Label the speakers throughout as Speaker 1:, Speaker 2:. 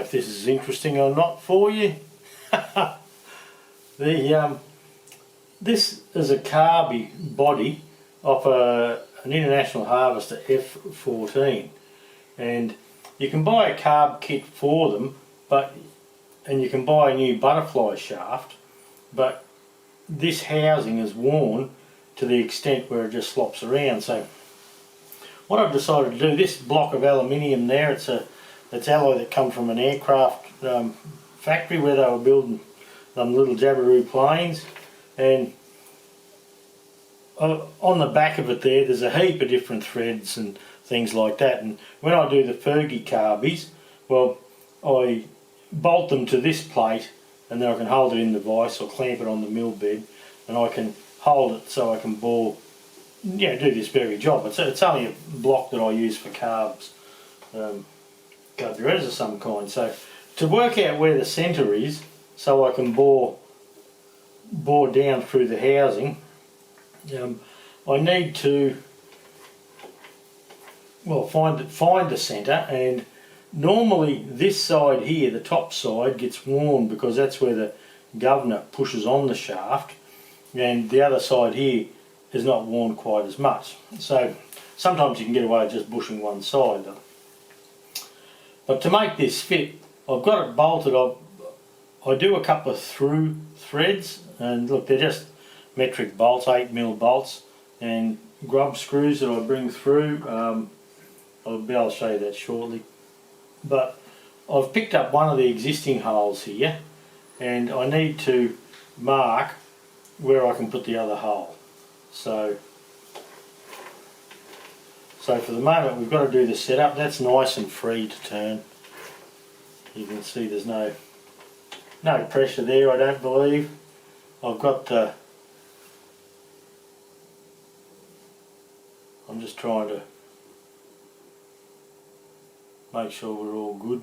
Speaker 1: if this is interesting or not for you. This is a Carby body of an International Harvester F14, and you can buy a carb kit for them, and you can buy a new butterfly shaft, but this housing is worn to the extent where it just slops around. So what I've decided to do, this block of aluminium there, it's alloy that comes from an aircraft factory where they were building them little Jabiru planes, and on the back of it there's a heap of different threads and things like that, and when I do the Fergie carbies, well, I bolt them to this plate and then I can hold it in the vise or clamp it on the mill bed, and I can hold it so I can bore, do this very job. It's only a block that I use for carbs, carburetors of some kind. So to work out where the centre is so I can bore down through the housing, I need to find the centre, and normally this side here, the top side, gets worn because that's where the governor pushes on the shaft, and the other side here is not worn quite as much. So sometimes you can get away with just bushing one side though. But to make this fit, I've got it bolted. I do a couple of through threads, and look, they're just metric bolts, 8mm bolts, and grub screws that I bring through. I'll be able to show you that shortly. But I've picked up one of the existing holes here, and I need to mark where I can put the other hole. So for the moment we've got to do the setup. That's nice and free to turn. You can see there's no pressure there, I don't believe. I've got I'm just trying to make sure we're all good.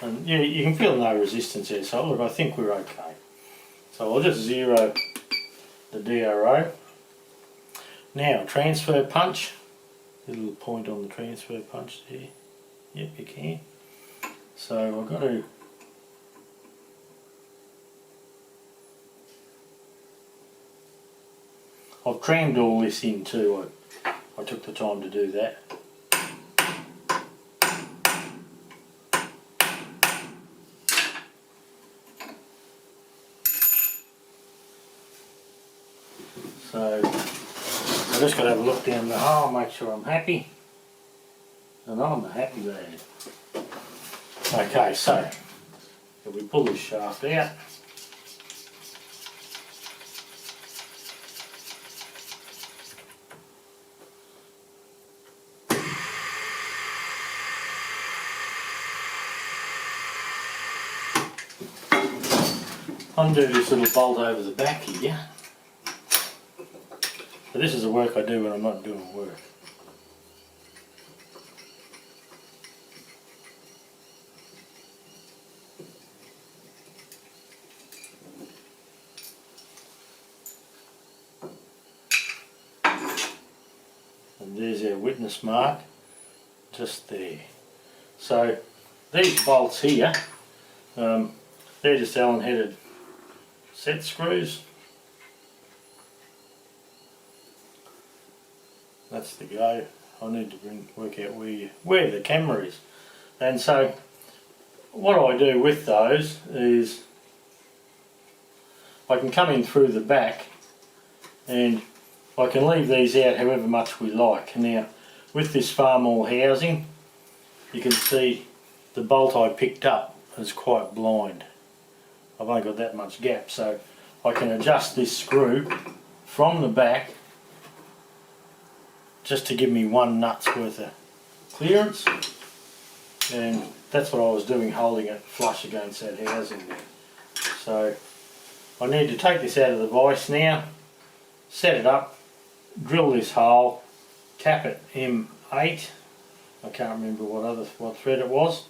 Speaker 1: And yeah, you can feel no resistance there, so look, I think we're okay. So I'll just zero the DRO. Now, transfer punch. A little point on the transfer punch there. Yep, you can. So I've got to I've crammed all this in too. I took the time to do that. So I just got to have a look down the hole, make sure I'm happy, and I'm a happy lad. Okay, so if we pull this shaft out, undo this little bolt over the back here. So this is the work I do when I'm not doing work. And there's our witness mark, just there. So these bolts here, they're just Allen-headed set screws. That's the go. I need to work out where the camera is. And so what I do with those is I can come in through the back and I can leave these out however much we like. Now with this Farmall housing, you can see the bolt I picked up is quite blind. I've only got that much gap, so I can adjust this screw from the back just to give me one nut's worth of clearance, and that's what I was doing, holding it flush against that housing there. So I need to take this out of the vise now, set it up, drill this hole, cap it M8, I can't remember what thread it was,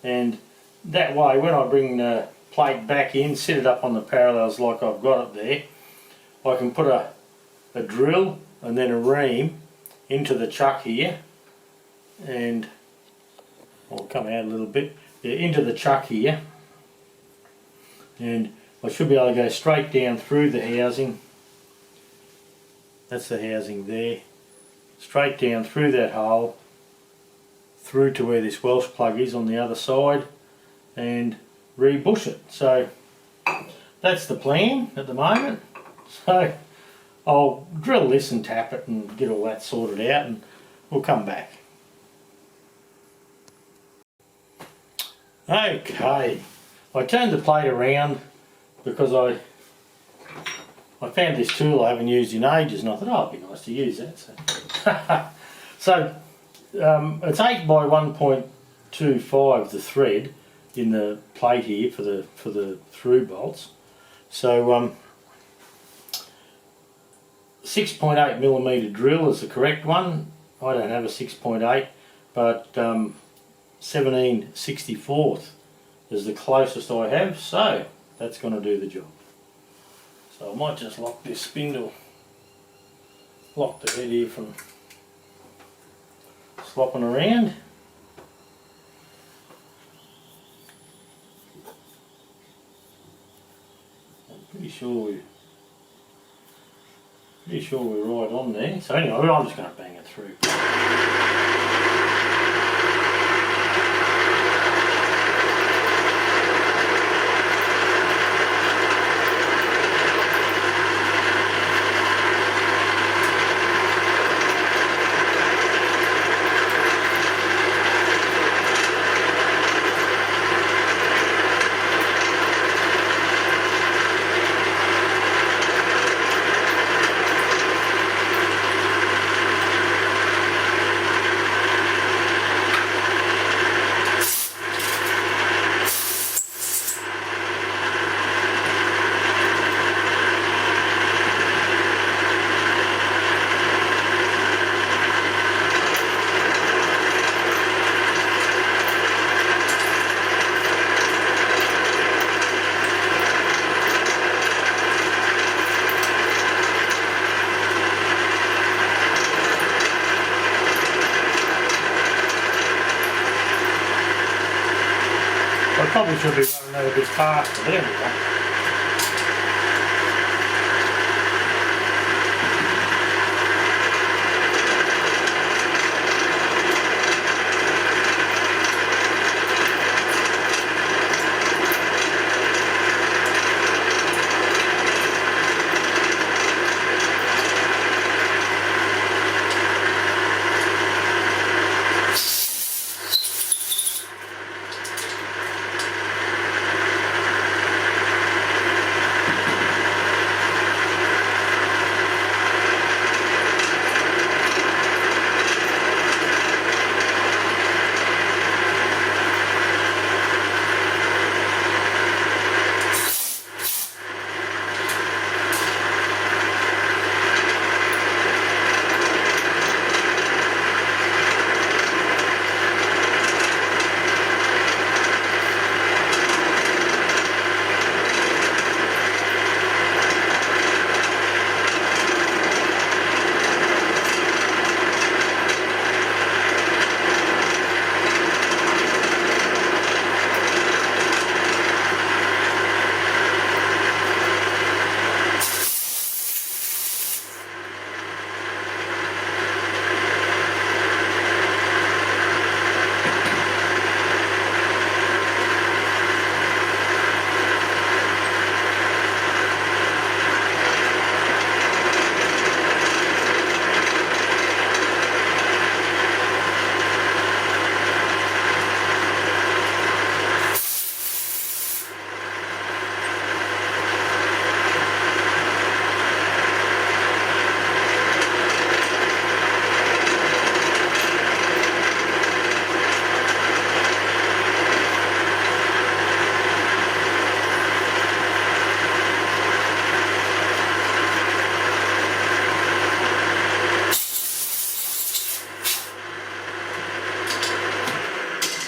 Speaker 1: and that way when I bring the plate back in, set it up on the parallels like I've got it there, I can put a drill and then a ream into the chuck here and I'll come out a little bit, into the chuck here, and I should be able to go straight down through the housing. That's the housing there. Straight down through that hole, through to where this Welsh plug is on the other side, and re-bush it. So that's the plan at the moment. So I'll drill this and tap it and get all that sorted out, and we'll come back. Okay, I turned the plate around because I found this tool I haven't used in ages, and I thought, oh, it'd be nice to use that. So, it's 8 by 1.25 the thread in the plate here for the through bolts. So 6.8mm drill is the correct one. I don't have a 6.8, but 17/64 is the closest I have, so that's going to do the job. So I might just lock this spindle, lock the head here from slopping around. I'm pretty sure we're right on there. So anyway, I'm just going to bang it through. Probably should be running that a bit faster, there we go.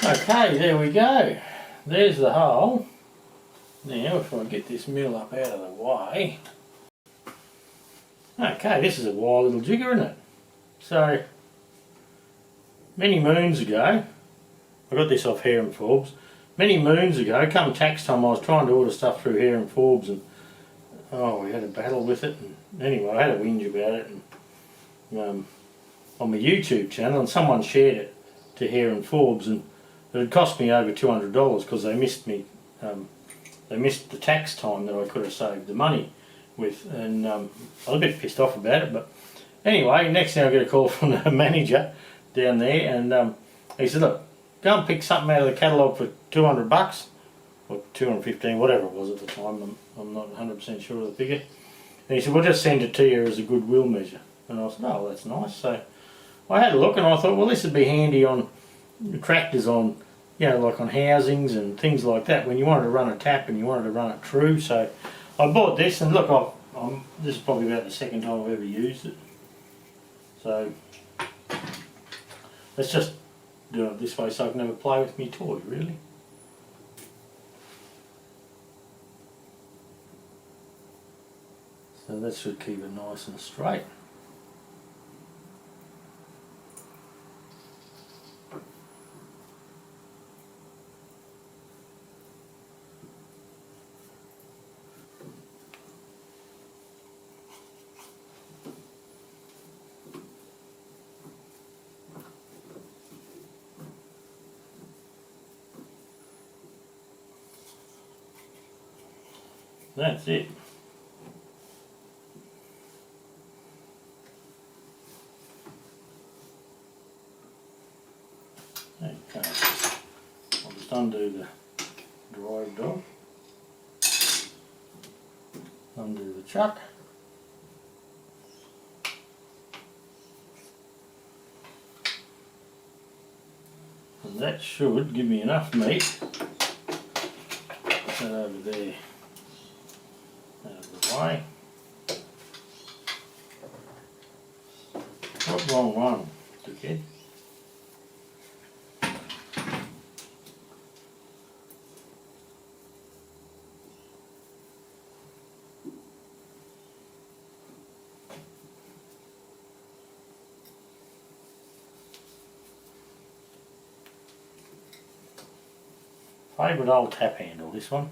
Speaker 1: Okay, there we go. There's the hole. Now if I get this mill up out of the way. Okay, this is a wild little jigger, isn't it? So many moons ago, I got this off Hare and Forbes, many moons ago, come tax time, I was trying to order stuff through Hare and Forbes, and oh, we had a battle with it, and anyway, I had a whinge about it, and on my YouTube channel, and someone shared it to Hare and Forbes, and it had cost me over $200 because they missed me, they missed the tax time that I could have saved the money with, and I was a bit pissed off about it. But anyway, next thing I get a call from the manager down there, and he said, look, go and pick something out of the catalogue for $200 or 215, whatever it was at the time. I'm not 100% sure of the figure. And he said, we'll just send it to you as a goodwill measure. And I said, oh, that's nice. So I had a look, and I thought, well, this would be handy on tractors, on, you know, like on housings and things like that, when you wanted to run a tap and you wanted to run it true. So I bought this, and look, this is probably about the second time I've ever used it. So let's just do it this way so I can have a play with my toy, really. So that should keep it nice and straight. That's it. Okay, I'll just undo the drive dog, undo the chuck, and that should give me enough meat. Put that over there. Out of the way. What wrong one, dickhead? Favourite old tap handle, this one.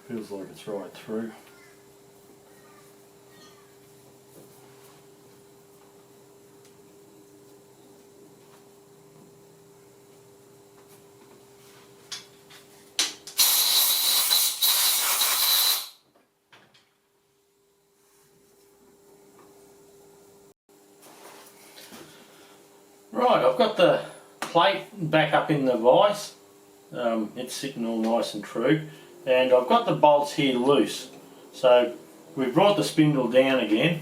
Speaker 1: Feels like it's right through. Right, I've got the plate back up in the vise. It's sitting all nice and true. And I've got the bolts here loose, so we've brought the spindle down again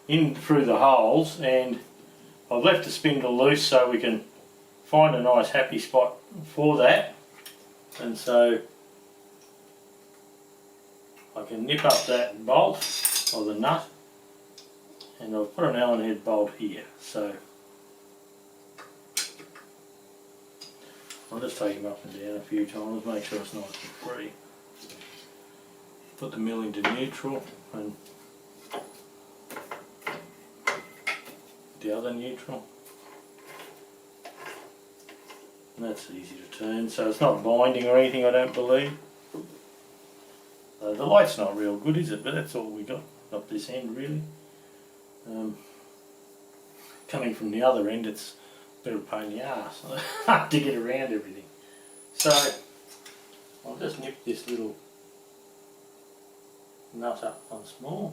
Speaker 1: in through the holes, and I've left the spindle loose so we can find a nice happy spot for that. And so I can nip up that bolt or the nut, and I've put an Allen head bolt here, so I'll just take him up and down a few times, make sure it's nice and free. Put the mill into neutral and the other neutral. And that's easy to turn, so it's not binding or anything, I don't believe. The light's not real good, is it? But that's all we got up this end, really. Coming from the other end, it's a bit of a pain in the arse to get around everything. So I'll just nip this little nut up once more.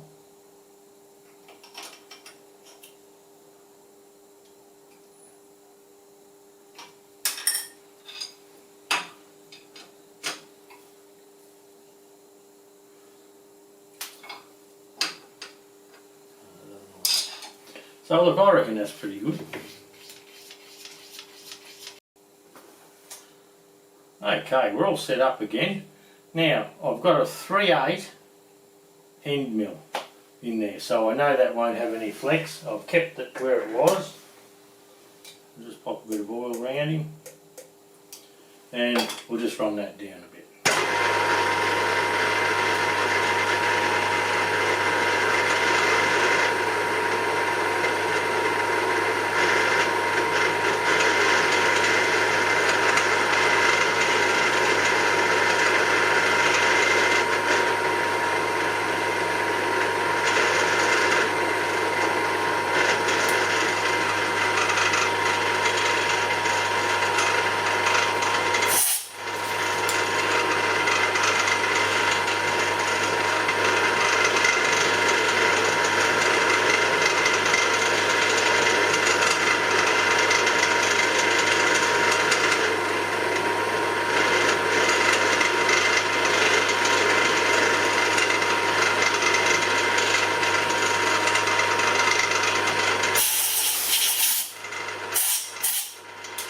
Speaker 1: So look, I reckon that's pretty good. Okay, we're all set up again. Now I've got a 3/8 end mill in there, so I know that won't have any flex. I've kept it where it was. I'll just pop a bit of oil around him. and we'll just run that down a bit.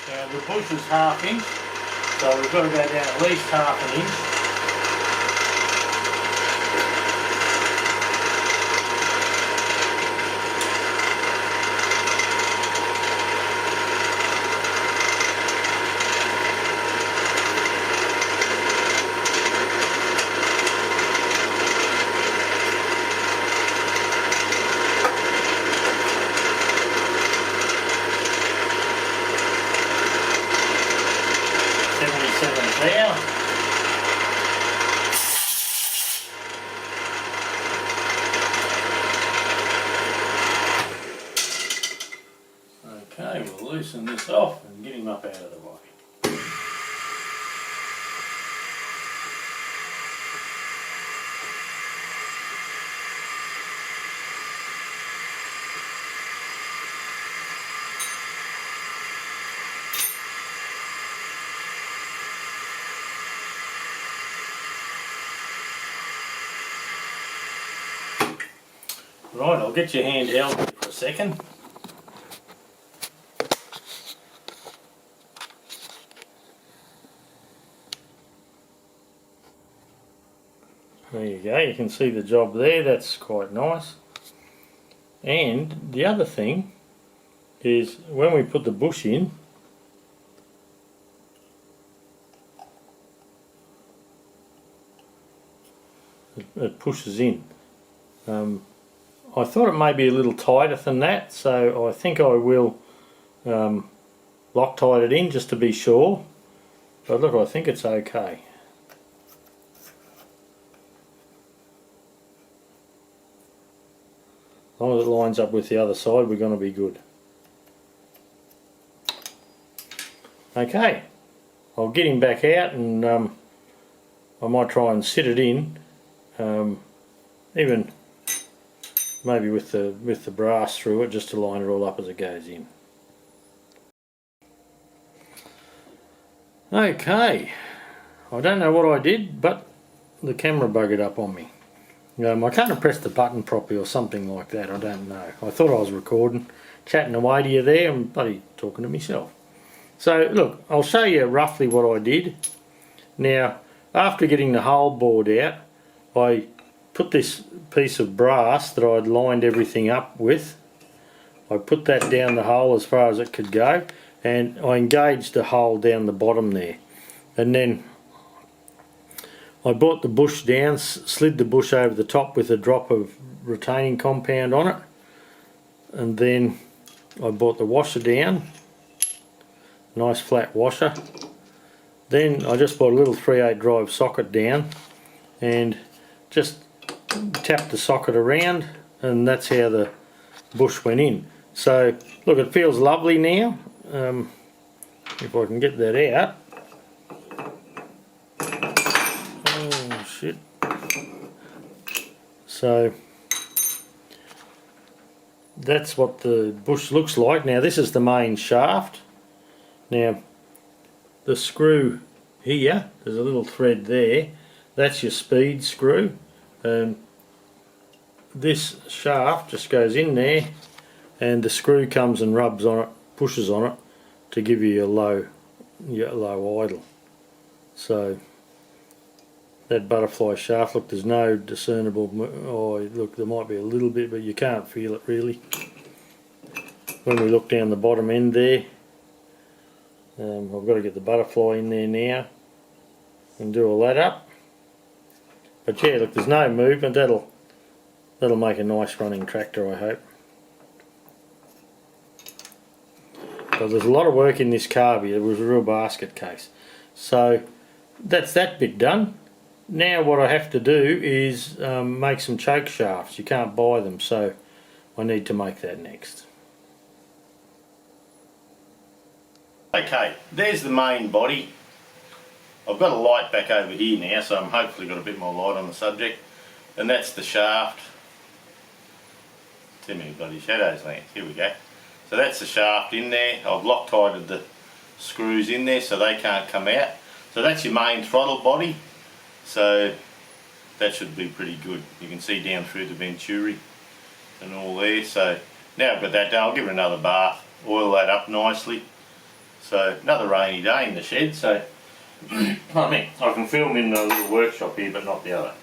Speaker 1: Now the bush is 1/2 inch, so we've got to go down at least 1/2 inch. There. Okay, we'll loosen this off and get him up out of the way. Right, I'll get your hand held for a second. There you go, you can see the job there, that's quite nice. And the other thing is when we put the bush in, it pushes in. I thought it may be a little tighter than that, so I think I will Loctite it in just to be sure. But look, I think it's okay. As long as it lines up with the other side, we're going to be good. Okay, I'll get him back out, and I might try and sit it in, even maybe with the brass through it, just to line it all up as it goes in. Okay, I don't know what I did, but the camera buggered up on me. I can't have pressed the button properly or something like that, I don't know. I thought I was recording, chatting away to you there, I'm bloody talking to myself. So look, I'll show you roughly what I did. Now, after getting the hole bored out, I put this piece of brass that I'd lined everything up with, I put that down the hole as far as it could go, and I engaged the hole down the bottom there. And then I brought the bush down, slid the bush over the top with a drop of retaining compound on it, and then I brought the washer down, nice flat washer. Then I just brought a little 3/8 drive socket down and just tapped the socket around, and that's how the bush went in. So look, it feels lovely now. If I can get that out. Oh shit. So that's what the bush looks like. Now this is the main shaft. Now the screw here, there's a little thread there, that's your speed screw, and this shaft just goes in there, and the screw comes and rubs on it, pushes on it to give you your low idle. So that butterfly shaft, look, there's no discernible, oh look, there might be a little bit, but you can't feel it really. When we look down the bottom end there, I've got to get the butterfly in there now and do all that up. But yeah, look, there's no movement. That'll make a nice running tractor, I hope. But there's a lot of work in this carb here. It was a real basket case. So that's that bit done. Now what I have to do is make some choke shafts. You can't buy them, so I need to make that next. Okay, there's the main body. I've got a light back over here now, so I'm hopefully got a bit more light on the subject. And that's the shaft. Too many bloody shadows, Lance. Here we go. So that's the shaft in there. I've Loctited the screws in there so they can't come out. So that's your main throttle body. So that should be pretty good. You can see down through the venturi and all there. So now I've got that done, I'll give it another bath, oil that up nicely. So another rainy day in the shed, so I mean, I can film in the little workshop here but not the other.